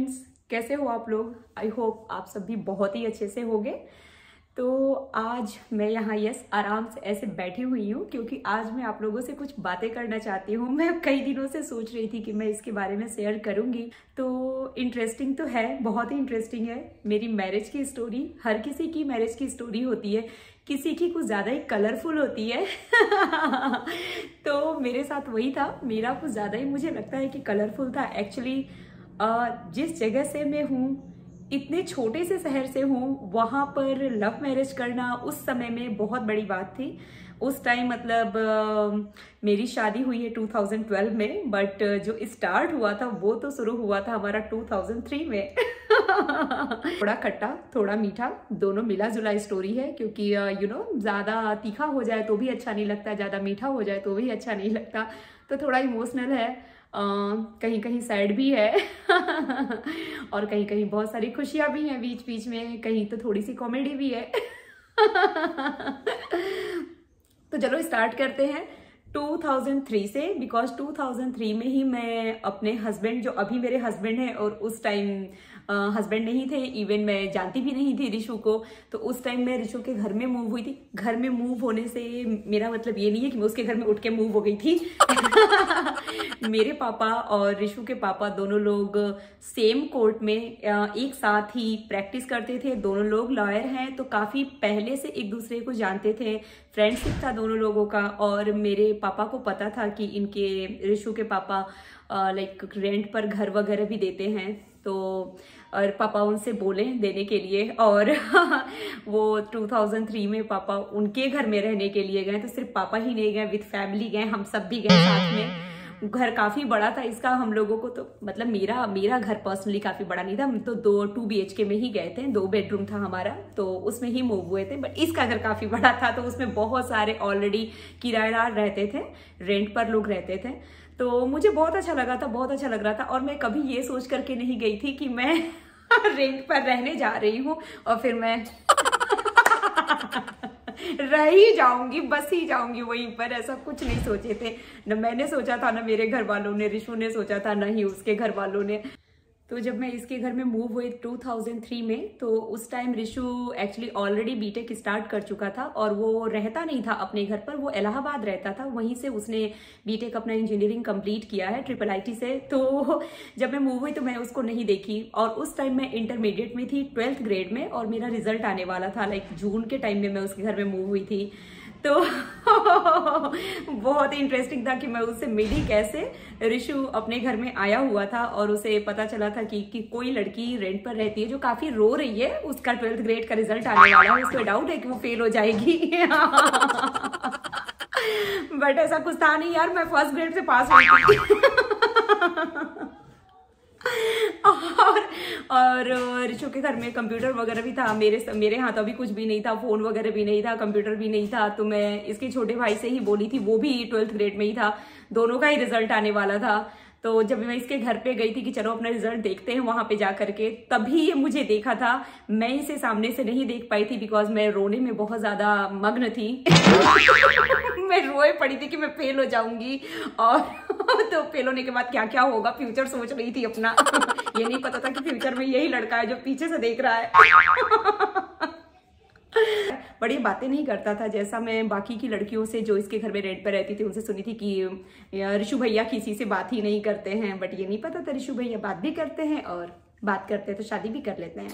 Friends, कैसे हो आप लोग। आई होप आप सब भी बहुत ही अच्छे से होंगे। तो आज मैं यहाँ आराम से ऐसे बैठी हुई हूँ क्योंकि आज मैं आप लोगों से कुछ बातें करना चाहती हूँ। मैं कई दिनों से सोच रही थी कि मैं इसके बारे में शेयर करूँगी। तो इंटरेस्टिंग तो है, बहुत ही इंटरेस्टिंग है। मेरी मैरिज की स्टोरी, हर किसी की मैरिज की स्टोरी होती है, किसी की कुछ ज़्यादा ही कलरफुल होती है। तो मेरे साथ वही था, मेरा कुछ ज़्यादा ही मुझे लगता है कि कलरफुल था। एक्चुअली जिस जगह से मैं हूँ, इतने छोटे से शहर से हूँ, वहाँ पर लव मैरिज करना उस समय में बहुत बड़ी बात थी। उस टाइम मतलब मेरी शादी हुई है 2012 में, बट जो स्टार्ट हुआ था वो तो शुरू हुआ था हमारा 2003 में। थोड़ा खट्टा थोड़ा मीठा दोनों मिला जुला स्टोरी है, क्योंकि ज़्यादा तीखा हो जाए तो भी अच्छा नहीं लगता, ज़्यादा मीठा हो जाए तो भी अच्छा नहीं लगता। तो थोड़ा इमोशनल है, कहीं कहीं सैड भी है और कहीं कहीं बहुत सारी खुशियां भी हैं बीच बीच में, कहीं तो थोड़ी सी कॉमेडी भी है। तो चलो स्टार्ट करते हैं 2003 से, बिकॉज 2003 में ही मैं अपने हस्बैंड, जो अभी मेरे हस्बैंड हैं और उस टाइम हस्बैंड नहीं थे, इवन मैं जानती भी नहीं थी ऋषु को। तो उस टाइम मैं ऋषु के घर में मूव हुई थी। घर में मूव होने से मेरा मतलब ये नहीं है कि मैं उसके घर में उठ के मूव हो गई थी। मेरे पापा और ऋषु के पापा दोनों लोग सेम कोर्ट में एक साथ ही प्रैक्टिस करते थे। दोनों लोग लॉयर हैं, तो काफी पहले से एक दूसरे को जानते थे, फ्रेंडशिप था दोनों लोगों का। और मेरे पापा को पता था कि इनके ऋषु के पापा लाइक रेंट पर घर वगैरह भी देते हैं। तो और पापा उनसे बोले देने के लिए, और वो 2003 में पापा उनके घर में रहने के लिए गए। तो सिर्फ पापा ही नहीं गए, विद फैमिली गए, हम सब भी गए साथ में। घर काफी बड़ा था इसका हम लोगों को, तो मतलब मेरा घर पर्सनली काफी बड़ा नहीं था, हम तो 2 BHK में ही गए थे, 2 बेडरूम था हमारा, तो उसमें ही मूव हुए थे। बट इसका घर काफी बड़ा था, तो उसमें बहुत सारे ऑलरेडी किराएदार रहते थे, रेंट पर लोग रहते थे। तो मुझे बहुत अच्छा लगा था, बहुत अच्छा लग रहा था। और मैं कभी ये सोच करके नहीं गई थी कि मैं रेंट पर रहने जा रही हूँ और फिर मैं रह ही जाऊंगी, बस ही जाऊंगी वहीं पर। ऐसा कुछ नहीं सोचे थे, न मैंने सोचा था, न मेरे घर वालों ने, ऋषु ने सोचा था, न ही उसके घर वालों ने। तो जब मैं इसके घर में मूव हुई 2003 में, तो उस time Rishu actually already B Tech start कर चुका था और वो रहता नहीं था अपने घर पर, वो इलाहाबाद रहता था। वहीं से उसने बीटेक अपना इंजीनियरिंग कंप्लीट किया है IIIT से। तो जब मैं मूव हुई तो मैं उसको नहीं देखी, और उस टाइम मैं इंटरमीडिएट में थी, 12th ग्रेड में, और मेरा रिजल्ट आने वाला था लाइक जून के टाइम में मैं उसके घर में मूव हुई थी। तो बहुत ही इंटरेस्टिंग था कि मैं उससे मिली कैसे। ऋषु अपने घर में आया हुआ था और उसे पता चला था कि कोई लड़की रेंट पर रहती है जो काफी रो रही है, उसका 12th ग्रेड का रिजल्ट आने वाला है, उसको डाउट है कि वो फेल हो जाएगी। बट ऐसा कुछ था नहीं यार, मैं 1st ग्रेड से पास हुई थी। और ऋषु के घर में कंप्यूटर वगैरह भी था, मेरे यहाँ तो अभी कुछ भी नहीं था, फोन वगैरह भी नहीं था, कंप्यूटर भी नहीं था। तो मैं इसके छोटे भाई से ही बोली थी, वो भी 12th ग्रेड में ही था, दोनों का ही रिजल्ट आने वाला था। तो जब मैं इसके घर पे गई थी कि चलो अपना रिजल्ट देखते हैं वहां पे जा करके, तभी ये मुझे देखा था। मैं इसे सामने से नहीं देख पाई थी बिकॉज मैं रोने में बहुत ज्यादा मग्न थी। मैं रोए पड़ी थी कि मैं फेल हो जाऊंगी, और तो फेल होने के बाद क्या क्या होगा, फ्यूचर सोच रही थी अपना। ये नहीं पता था कि फ्यूचर में यही लड़का है जो पीछे से देख रहा है। बड़ी बातें नहीं करता था जैसा मैं बाकी की लड़कियों से जो इसके घर में रेंट पर रहती थी उनसे सुनी थी कि ऋषु भैया किसी से बात ही नहीं करते हैं। बट ये नहीं पता था ऋषु भैया बात भी करते हैं, और बात करते हैं तो शादी भी कर लेते हैं।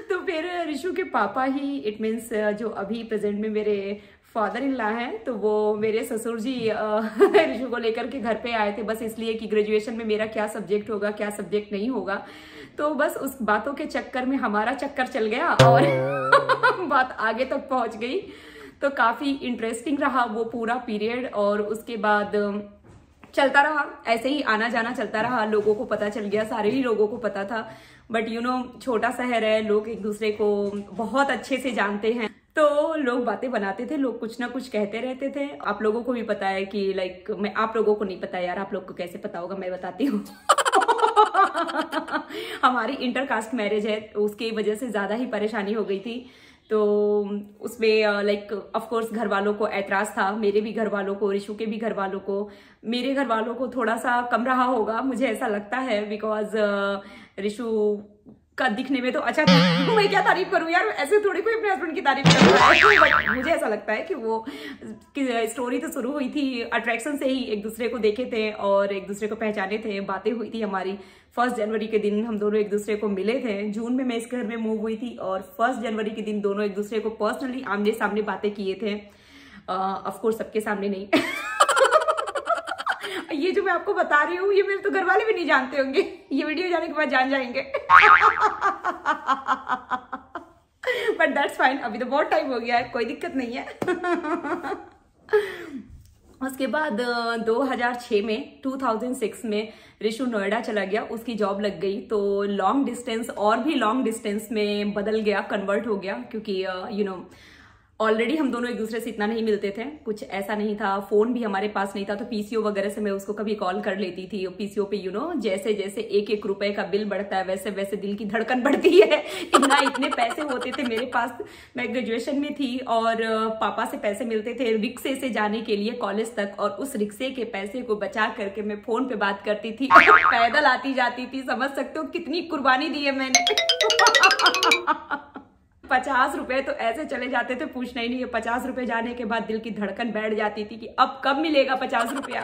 तो फिर ऋषु के पापा ही, इट मीन्स जो अभी प्रेजेंट में मेरे फादर इन लॉ हैं, तो वो मेरे ससुर जी ऋषु को लेकर के घर पे आए थे, बस इसलिए कि ग्रेजुएशन में मेरा क्या सब्जेक्ट होगा, क्या सब्जेक्ट नहीं होगा। तो बस उस बातों के चक्कर में हमारा चक्कर चल गया और बात आगे तक पहुंच गई। तो काफी इंटरेस्टिंग रहा वो पूरा पीरियड, और उसके बाद चलता रहा ऐसे ही, आना जाना चलता रहा। लोगों को पता चल गया, सारे ही लोगों को पता था। बट छोटा शहर है, लोग एक दूसरे को बहुत अच्छे से जानते हैं, तो लोग बातें बनाते थे, लोग कुछ ना कुछ कहते रहते थे। आप लोगों को भी पता है कि लाइक, मैं, आप लोगों को नहीं पता यार, आप लोग को कैसे पता होगा, मैं बताती हूँ। हमारी इंटरकास्ट मैरिज है, उसकी वजह से ज्यादा ही परेशानी हो गई थी। तो उसमें लाइक ऑफ कोर्स घर वालों को ऐतराज था, मेरे भी घर वालों को, ऋषु के भी घर वालों को। मेरे घर वालों को थोड़ा सा कम रहा होगा, मुझे ऐसा लगता है, बिकॉज ऋषु का दिखने में तो अच्छा था। मैं क्या तारीफ करूं यार, ऐसे थोड़ी कोई अपने हस्बैंड की तारीफ करता है। बट मुझे ऐसा लगता है कि वो स्टोरी तो शुरू हुई थी अट्रैक्शन से ही, एक दूसरे को देखे थे और एक दूसरे को पहचाने थे, बातें हुई थी हमारी। 1 जनवरी के दिन हम दोनों एक दूसरे को मिले थे। जून में मैं इस घर में मूव हुई थी और 1 जनवरी के दिन दोनों एक दूसरे को पर्सनली आमने सामने बातें किए थे। ऑफ कोर्स सबके सामने नहीं। ये जो मैं आपको बता रही हूँ ये मेरे तो घर वाले भी नहीं जानते होंगे, ये वीडियो जाने के बाद जान जाएंगे। बट दैट्स फाइन, अभी तो बहुत टाइम हो गया है, कोई दिक्कत नहीं है। उसके बाद 2006 में 2006 में ऋषु नोएडा चला गया, उसकी जॉब लग गई, तो लॉन्ग डिस्टेंस और भी लॉन्ग डिस्टेंस में बदल गया, कन्वर्ट हो गया, क्योंकि यू नो ऑलरेडी हम दोनों एक दूसरे से इतना नहीं मिलते थे, कुछ ऐसा नहीं था, फोन भी हमारे पास नहीं था, तो पीसीओ वगैरह से मैं उसको कभी कॉल कर लेती थी। पीसीओ पे यू नो जैसे जैसे 1-1 रुपए का बिल बढ़ता है वैसे वैसे दिल की धड़कन बढ़ती है। इतने पैसे होते थे मेरे पास, मैं ग्रेजुएशन में थी और पापा से पैसे मिलते थे रिक्शे से जाने के लिए कॉलेज तक, और उस रिक्शे के पैसे को बचा करके मैं फोन पे बात करती थी, पैदल आती जाती थी। समझ सकते हो कितनी कुर्बानी दी है मैंने। 50 रुपए तो ऐसे चले जाते थे, पूछना ही नहीं है। 50 रुपए जाने के बाद दिल की धड़कन बैठ जाती थी कि अब कब मिलेगा 50 रुपया।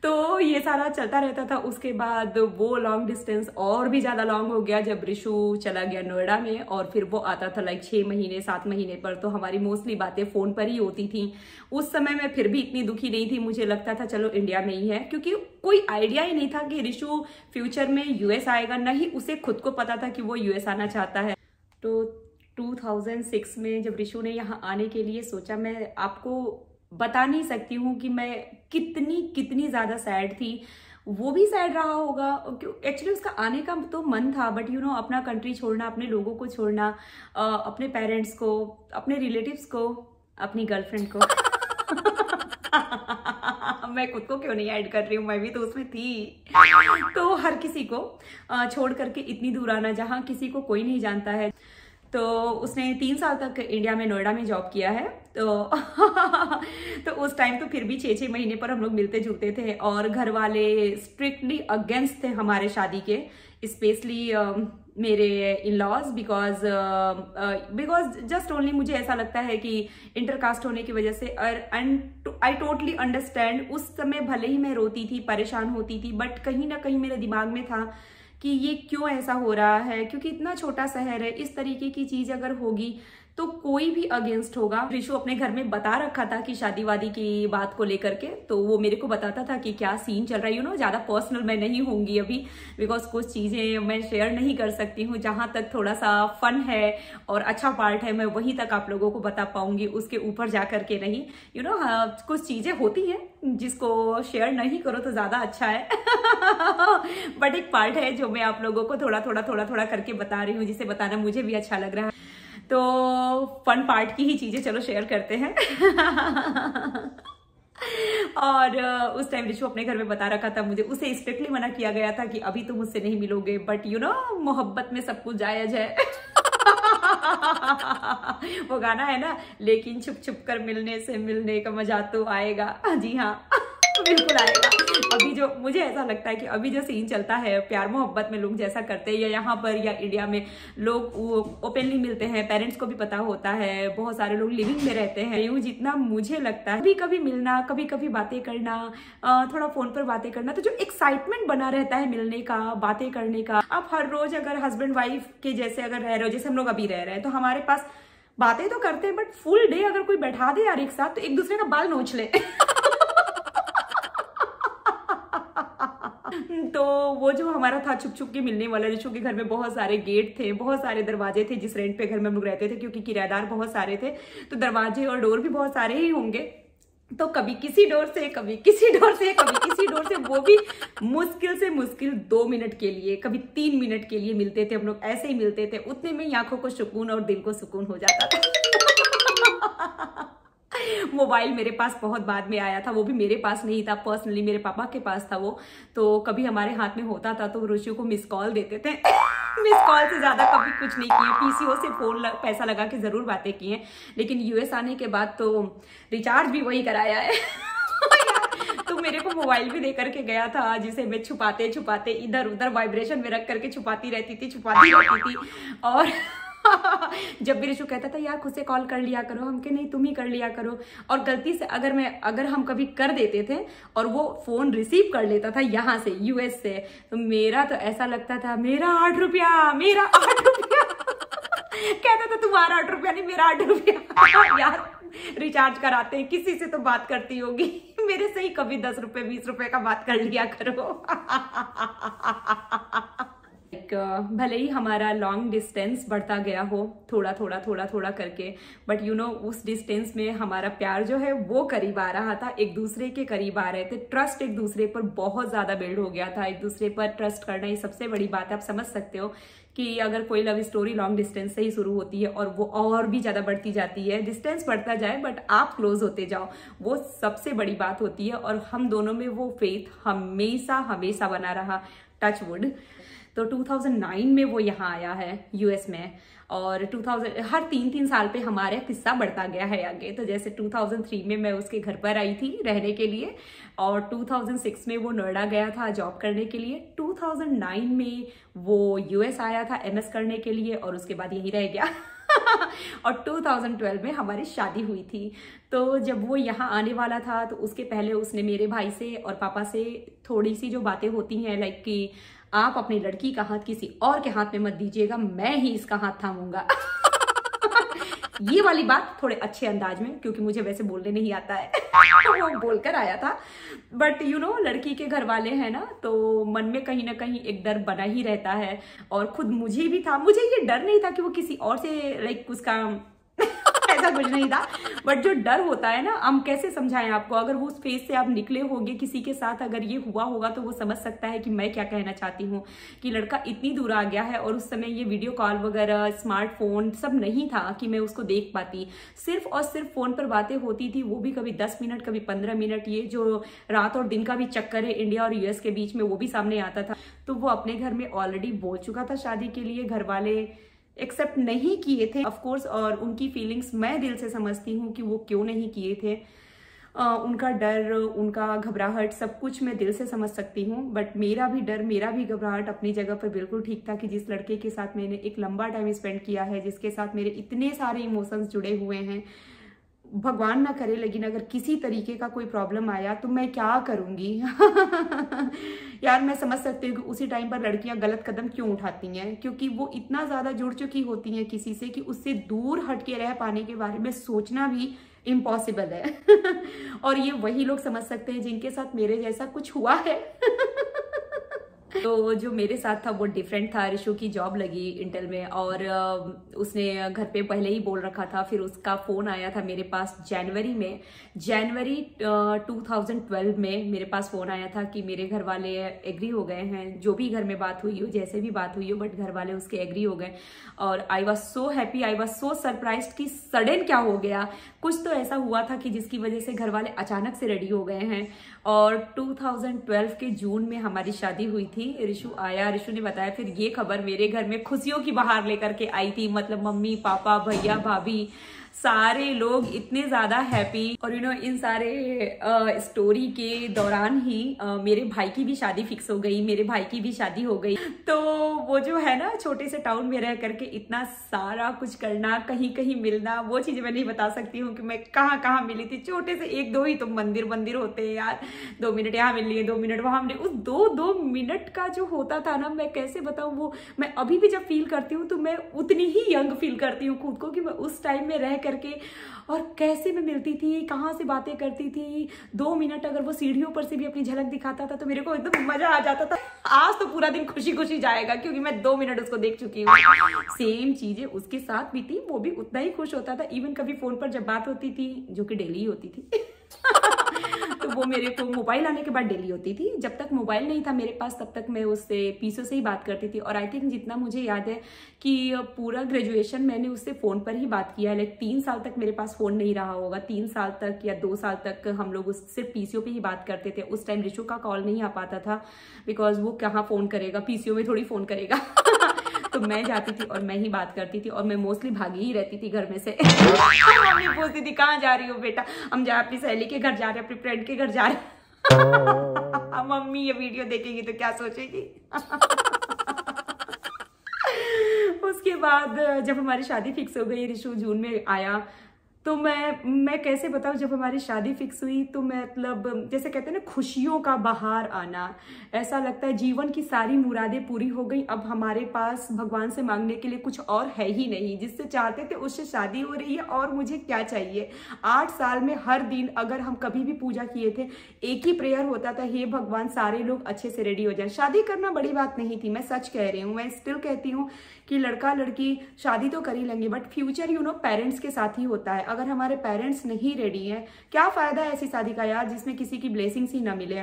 तो ये सारा चलता रहता था। उसके बाद वो लॉन्ग डिस्टेंस और भी ज्यादा लॉन्ग हो गया जब ऋषु चला गया नोएडा में, और फिर वो आता था लाइक 6 महीने 7 महीने पर, तो हमारी मोस्टली बातें फोन पर ही होती थी। उस समय मैं फिर भी इतनी दुखी नहीं थी, मुझे लगता था चलो इंडिया में ही है, क्योंकि कोई आइडिया ही नहीं था कि ऋषु फ्यूचर में यूएस आएगा, न ही उसे खुद को पता था कि वो यूएस आना चाहता है। तो 2006 में जब ऋषु ने यहाँ आने के लिए सोचा, मैं आपको बता नहीं सकती हूँ कि मैं कितनी ज्यादा सैड थी। वो भी सैड रहा होगा, एक्चुअली उसका आने का तो मन था, बट यू नो अपना कंट्री छोड़ना, अपने लोगों को छोड़ना, अपने पेरेंट्स को, अपने रिलेटिव्स को, अपनी गर्लफ्रेंड को। मैं खुद को क्यों नहीं ऐड कर रही हूँ, मैं भी तो उसमें थी। तो हर किसी को छोड़ करके इतनी दूर आना जहाँ किसी को कोई नहीं जानता है। तो उसने 3 साल तक इंडिया में नोएडा में जॉब किया है। तो उस टाइम तो फिर भी 6-6 महीने पर हम लोग मिलते जुलते थे, और घर वाले स्ट्रिक्टली अगेंस्ट थे हमारे शादी के, स्पेशली मेरे in laws, because just only मुझे ऐसा लगता है कि इंटरकास्ट होने की वजह से, आई टोटली अंडरस्टैंड। उस समय भले ही मैं रोती थी, परेशान होती थी, बट कहीं ना कहीं मेरे दिमाग में था कि ये क्यों ऐसा हो रहा है, क्योंकि इतना छोटा शहर है, इस तरीके की चीज अगर होगी तो कोई भी अगेंस्ट होगा। ऋषु अपने घर में बता रखा था कि शादी वादी की बात को लेकर के, तो वो मेरे को बताता था कि क्या सीन चल रहा है। यू नो ज्यादा पर्सनल मैं नहीं होंगी अभी, बिकॉज कुछ चीजें मैं शेयर नहीं कर सकती हूँ। जहां तक थोड़ा सा फन है और अच्छा पार्ट है, मैं वहीं तक आप लोगों को बता पाऊंगी, उसके ऊपर जा करके नहीं। यू नो कुछ चीजें होती हैं जिसको शेयर नहीं करो तो ज्यादा अच्छा है। बट एक पार्ट है जो मैं आप लोगों को थोड़ा थोड़ा करके बता रही हूँ, जिसे बताना मुझे भी अच्छा लग रहा है। तो फन पार्ट की ही चीजें चलो शेयर करते हैं। और उस टाइम ऋषु अपने घर में बता रखा था मुझे, उसे स्ट्रिक्टली मना किया गया था कि अभी तुम मुझसे नहीं मिलोगे, बट यू नो मोहब्बत में सब कुछ जायज है। वो गाना है ना, लेकिन छुप छुप कर मिलने से मिलने का मजा तो आएगा। जी हाँ, बिल्कुल आएगा। अभी जो मुझे ऐसा लगता है कि अभी जो सीन चलता है प्यार मोहब्बत में, लोग जैसा करते हैं, या यहाँ पर या इंडिया में लोग ओपनली मिलते हैं, पेरेंट्स को भी पता होता है, बहुत सारे लोग लिविंग में रहते हैं। यूं जितना मुझे लगता है, कभी कभी मिलना, कभी कभी बातें करना, थोड़ा फोन पर बातें करना, तो जो एक्साइटमेंट बना रहता है मिलने का, बातें करने का। आप हर रोज अगर हस्बैंड वाइफ के जैसे अगर रह रहे हो, जैसे हम लोग अभी रह रहे हैं, तो हमारे पास बातें तो करते हैं, बट फुल डे अगर कोई बैठा दे यार एक साथ, तो एक दूसरे का बाल नोच ले। तो वो जो हमारा था छुप छुप के मिलने वाला, ऋषु के घर में बहुत सारे गेट थे, बहुत सारे दरवाजे थे, जिस रेंट पे घर में हम लोग रहते थे, क्योंकि किराएदार बहुत सारे थे, तो दरवाजे और डोर भी बहुत सारे ही होंगे। तो कभी किसी डोर से, कभी किसी डोर से, कभी किसी डोर से, वो भी मुश्किल से मुश्किल 2 मिनट के लिए, कभी 3 मिनट के लिए मिलते थे हम लोग। ऐसे ही मिलते थे, उतने में आंखों को सुकून और दिल को सुकून हो जाता था। मोबाइल मेरे पास बहुत बाद में आया था, वो भी मेरे पास नहीं था, पर्सनली मेरे पापा के पास था वो। तो कभी हमारे हाथ में होता था तो ऋषु को मिस कॉल देते थे। मिस कॉल से ज्यादा कभी कुछ नहीं किए, पीसीओ से फोन पैसा लगा के जरूर बातें की हैं, लेकिन यूएस आने के बाद तो रिचार्ज भी वही कराया है। तो मेरे को मोबाइल भी दे करके गया था, जिसे मैं छुपाते छुपाते इधर उधर वाइब्रेशन में रख करके छुपाती रहती थी। और जब भी ऋषु कहता था यार खुद से कॉल कर लिया करो, हम के नहीं तुम ही कर लिया करो, और गलती से अगर हम कभी कर देते थे और वो फोन रिसीव कर लेता था यहाँ से यूएस से, तो मेरा तो ऐसा लगता था मेरा 8 रुपया, मेरा 8 रुपया। कहता था तुम्हारा 8 रुपया नहीं, मेरा 8 रुपया। यार रिचार्ज कराते हैं, किसी से तो बात करती होगी, मेरे से ही कभी 10 रुपए 20 रुपए का बात कर लिया करो। भले ही हमारा लॉन्ग डिस्टेंस बढ़ता गया हो थोड़ा थोड़ा करके, बट यू नो उस डिस्टेंस में हमारा प्यार जो है वो करीब आ रहा था, एक दूसरे के करीब आ रहे थे, ट्रस्ट एक दूसरे पर बहुत ज्यादा बिल्ड हो गया था। एक दूसरे पर ट्रस्ट करना ये सबसे बड़ी बात है। आप समझ सकते हो कि अगर कोई लव स्टोरी लॉन्ग डिस्टेंस से ही शुरू होती है और वो और भी ज्यादा बढ़ती जाती है, डिस्टेंस बढ़ता जाए बट आप क्लोज होते जाओ, वो सबसे बड़ी बात होती है। और हम दोनों में वो फेथ हमेशा हमेशा बना रहा, टच वुड। तो 2009 में वो यहाँ आया है यूएस में, और 2000 हर 3 साल पे हमारा किस्सा बढ़ता गया है आगे। तो जैसे 2003 में मैं उसके घर पर आई थी रहने के लिए, और 2006 में वो नोएडा गया था जॉब करने के लिए। 2009 में वो यूएस आया था एमएस करने के लिए, और उसके बाद यहीं रह गया। और 2012 में हमारी शादी हुई थी। तो जब वो यहाँ आने वाला था तो उसके पहले उसने मेरे भाई से और पापा से थोड़ी सी जो बातें होती हैं, लाइक कि आप अपनी लड़की का हाथ किसी और के हाथ में मत दीजिएगा, मैं ही इसका हाथ थामूंगा। ये वाली बात थोड़े अच्छे अंदाज में, क्योंकि मुझे वैसे बोलने नहीं आता है, तो वो बोलकर आया था। बट यू नो लड़की के घर वाले हैं ना, तो मन में कहीं ना कहीं एक डर बना ही रहता है, और खुद मुझे भी था। मुझे ये डर नहीं था कि वो किसी और से लाइक उसका ऐसा कुछ नहीं था, बट जो डर होता है ना, हम कैसे समझाएं आपको, अगर वो उस फेज से आप निकले होंगे किसी के साथ, अगर ये हुआ होगा तो वो समझ सकता है कि मैं क्या कहना चाहती हूँ, कि लड़का इतनी दूर आ गया है। और उस समय ये वीडियो कॉल वगैरह स्मार्टफोन सब नहीं था कि मैं उसको देख पाती, सिर्फ और सिर्फ फोन पर बातें होती थी, वो भी कभी 10 मिनट कभी 15 मिनट। ये जो रात और दिन का भी चक्कर है इंडिया और यूएस के बीच में, वो भी सामने आता था। तो वो अपने घर में ऑलरेडी बोल चुका था शादी के लिए, घर वाले एक्सेप्ट नहीं किए थे ऑफ कोर्स, और उनकी फीलिंग्स मैं दिल से समझती हूँ कि वो क्यों नहीं किए थे। उनका डर, उनका घबराहट, सब कुछ मैं दिल से समझ सकती हूँ। बट मेरा भी डर, मेरा भी घबराहट अपनी जगह पर बिल्कुल ठीक था, कि जिस लड़के के साथ मैंने एक लंबा टाइम स्पेंड किया है, जिसके साथ मेरे इतने सारे इमोशंस जुड़े हुए हैं, भगवान ना करे लेकिन अगर किसी तरीके का कोई प्रॉब्लम आया तो मैं क्या करूंगी। यार मैं समझ सकती हूँ कि उसी टाइम पर लड़कियां गलत कदम क्यों उठाती हैं, क्योंकि वो इतना ज्यादा जुड़ चुकी होती हैं किसी से कि उससे दूर हटके रह पाने के बारे में सोचना भी इम्पॉसिबल है। और ये वही लोग समझ सकते हैं जिनके साथ मेरे जैसा कुछ हुआ है। तो जो मेरे साथ था वो डिफरेंट था। ऋषु की जॉब लगी इंटेल में, और उसने घर पे पहले ही बोल रखा था। फिर उसका फोन आया था मेरे पास जनवरी 2012 में मेरे पास फोन आया था कि मेरे घर वाले एग्री हो गए हैं, जो भी घर में बात हुई हो, जैसे भी बात हुई हो, बट घर वाले उसके एग्री हो गए। और I was so happy, I was so surprised कि सडन क्या हो गया, कुछ तो ऐसा हुआ था कि जिसकी वजह से घर वाले अचानक से रेडी हो गए हैं। और 2012 के जून में हमारी शादी हुई थी। ऋषु आया, ऋषु ने बताया, फिर ये खबर मेरे घर में खुशियों की बहार लेकर के आई थी। मतलब मम्मी पापा भैया भाभी सारे लोग इतने ज्यादा हैप्पी। और यू नो इन सारे स्टोरी के दौरान ही मेरे भाई की भी शादी फिक्स हो गई, मेरे भाई की भी शादी हो गई। तो वो जो है ना, छोटे से टाउन में रह करके इतना सारा कुछ करना, कहीं कहीं मिलना, वो चीजें मैं नहीं बता सकती हूँ कि मैं कहाँ कहाँ मिली थी। छोटे से 1-2 ही तो मंदिर होते हैं यार, 2 मिनट यहाँ मिल लिए, 2 मिनट वहां मिले। उस 2 मिनट का जो होता था ना, मैं कैसे बताऊँ, वो मैं अभी भी जब फील करती हूँ तो मैं उतनी ही यंग फील करती हूँ खुद को, कि मैं उस टाइम में रह करके और कैसे मैं मिलती थी, कहाँ से बातें करती थी। 2 मिनट अगर वो सीढ़ियों पर से भी अपनी झलक दिखाता था तो मेरे को एकदम मजा आ जाता था। आज तो पूरा दिन खुशी खुशी जाएगा, क्योंकि मैं 2 मिनट उसको देख चुकी हूँ। सेम चीजें उसके साथ भी थी, वो भी उतना ही खुश होता था। इवन कभी फोन पर जब बात होती थी, जो कि डेली होती थी, तो वो मेरे को मोबाइल आने के बाद डेली होती थी। जब तक मोबाइल नहीं था मेरे पास तब तक मैं उससे पीसो से ही बात करती थी। और आई थिंक जितना मुझे याद है कि पूरा ग्रेजुएशन मैंने उससे फ़ोन पर ही बात किया है। लाइक 3 साल तक मेरे पास फ़ोन नहीं रहा होगा, 3 साल तक या 2 साल तक हम लोग उससे पीसीओ पे ही बात करते थे। उस टाइम रिशु का कॉल नहीं आ पाता था बिकॉज वो कहाँ फ़ोन करेगा, पीसीओ में थोड़ी फ़ोन करेगा। तो मैं जाती थी और मैं ही बात करती थी और मैं मोस्टली भागी ही रहती थी घर में से। मम्मी पूछती थी कहाँ जा रही हो बेटा, हम जा अपनी सहेली के घर जा रहे हैं, अपनी फ्रेंड के घर जा रहे हैं। मम्मी ये वीडियो देखेगी तो क्या सोचेगी। उसके बाद जब हमारी शादी फिक्स हो गई, रिशु जून में आया, तो मैं कैसे बताऊँ, जब हमारी शादी फिक्स हुई तो मतलब जैसे कहते हैं ना खुशियों का बहार आना, ऐसा लगता है जीवन की सारी मुरादें पूरी हो गई। अब हमारे पास भगवान से मांगने के लिए कुछ और है ही नहीं। जिससे चाहते थे उससे शादी हो रही है और मुझे क्या चाहिए। 8 साल में हर दिन अगर हम कभी भी पूजा किए थे, एक ही प्रेयर होता था, हे भगवान सारे लोग अच्छे से रेडी हो जाए। शादी करना बड़ी बात नहीं थी, मैं सच कह रही हूँ। मैं स्टिल कहती हूँ कि लड़का लड़की शादी तो कर ही लेंगे, बट फ्यूचर पेरेंट्स के साथ ही होता है। अगर हमारे पेरेंट्स नहीं रेडी हैं, क्या फायदा है ऐसी शादी का यार जिसमें किसी की ब्लेसिंग्स ही ना मिले।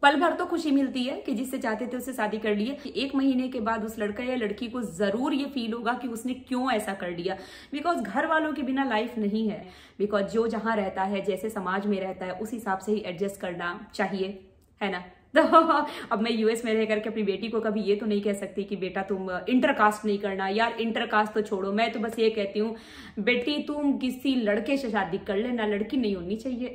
पल भर तो खुशी मिलती है कि जिससे चाहते थे उससे शादी कर लिए। 1 महीने के बाद उस लड़का या लड़की को जरूर ये फील होगा कि उसने क्यों ऐसा कर लिया। बिकॉज घर वालों के बिना लाइफ नहीं है। बिकॉज जो जहां रहता है, जैसे समाज में रहता है, उस हिसाब से ही एडजस्ट करना चाहिए, है ना। तो अब मैं यूएस में रह करके अपनी बेटी को कभी ये तो नहीं कह सकती कि बेटा तुम इंटरकास्ट नहीं करना। यार इंटरकास्ट तो छोड़ो, मैं तो बस ये कहती हूँ बेटी तुम किसी लड़के से शादी कर लेना, लड़की नहीं होनी चाहिए।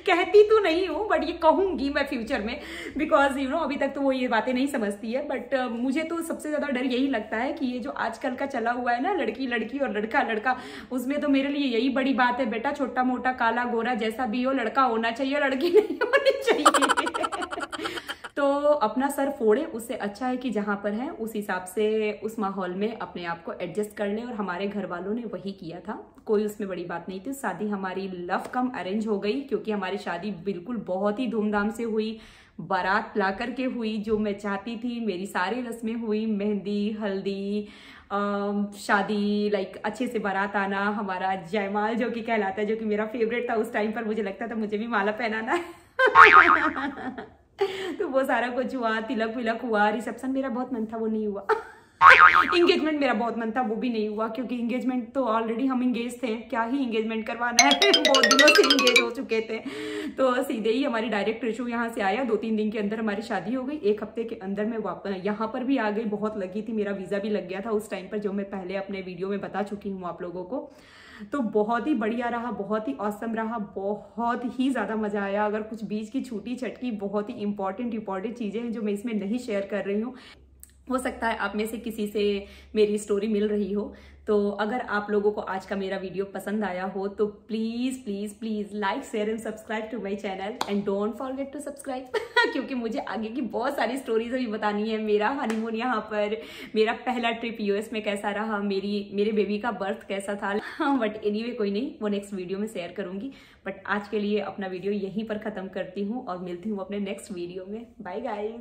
कहती तो नहीं हूँ बट ये कहूंगी मैं फ्यूचर में, बिकॉज अभी तक तो वो ये बातें नहीं समझती है। बट मुझे तो सबसे ज्यादा डर यही लगता है कि ये जो आजकल का चला हुआ है ना, लड़की लड़की और लड़का लड़का, उसमें तो मेरे लिए यही बड़ी बात है बेटा, छोटा मोटा काला गोरा जैसा भी हो, लड़का होना चाहिए, लड़की नहीं होनी चाहिए। तो अपना सर फोड़े, उससे अच्छा है कि जहां पर है उस हिसाब से उस माहौल में अपने आप को एडजस्ट कर ले। और हमारे घर वालों ने वही किया था, कोई उसमें बड़ी बात नहीं थी। शादी हमारी लव कम अरेंज हो गई, क्योंकि हमारी शादी बिल्कुल बहुत ही धूमधाम से हुई, बारात ला करके हुई, जो मैं चाहती थी। मेरी सारी रस्में हुई, मेहंदी, हल्दी, शादी, लाइक अच्छे से बारात आना, हमारा जयमाल जो कि कहलाता है, जो कि मेरा फेवरेट था उस टाइम पर। मुझे लगता था मुझे भी माला पहनाना है। तो वो सारा कुछ हुआ, तिलक विलक हुआ, रिसेप्शन मेरा बहुत मन था, वो नहीं हुआ। इंगेजमेंट मेरा बहुत मन था, वो भी नहीं हुआ, क्योंकि इंगेजमेंट तो ऑलरेडी हम इंगेज थे, क्या ही इंगेजमेंट करवाना है। बहुत दिनों से इंगेज हो चुके थे। तो सीधे ही हमारी डायरेक्ट रिशु यहाँ से आया, 2-3 दिन के अंदर हमारी शादी हो गई। 1 हफ्ते के अंदर मैं वापस यहाँ पर भी आ गई, बहुत लगी थी, मेरा वीजा भी लग गया था उस टाइम पर, जो मैं पहले अपने वीडियो में बता चुकी हूँ आप लोगों को। तो बहुत ही बढ़िया रहा, बहुत ही ऑसम रहा, बहुत ही ज्यादा मजा आया। अगर कुछ बीच की छूटी छटकी बहुत ही इंपॉर्टेंट चीजें हैं जो मैं इसमें नहीं शेयर कर रही हूँ, हो सकता है आप में से किसी से मेरी स्टोरी मिल रही हो। तो अगर आप लोगों को आज का मेरा वीडियो पसंद आया हो तो please please please like, share and subscribe to my channel, and don't forget to subscribe. क्योंकि मुझे आगे की बहुत सारी स्टोरीज अभी बतानी है। मेरा हनीमून यहाँ पर, मेरा पहला ट्रिप यूएस में कैसा रहा, मेरे बेबी का बर्थ कैसा था। बट एनीवे कोई नहीं, वो नेक्स्ट वीडियो में शेयर करूंगी। बट आज के लिए अपना वीडियो यहीं पर खत्म करती हूँ और मिलती हूँ अपने नेक्स्ट वीडियो में। Bye guys.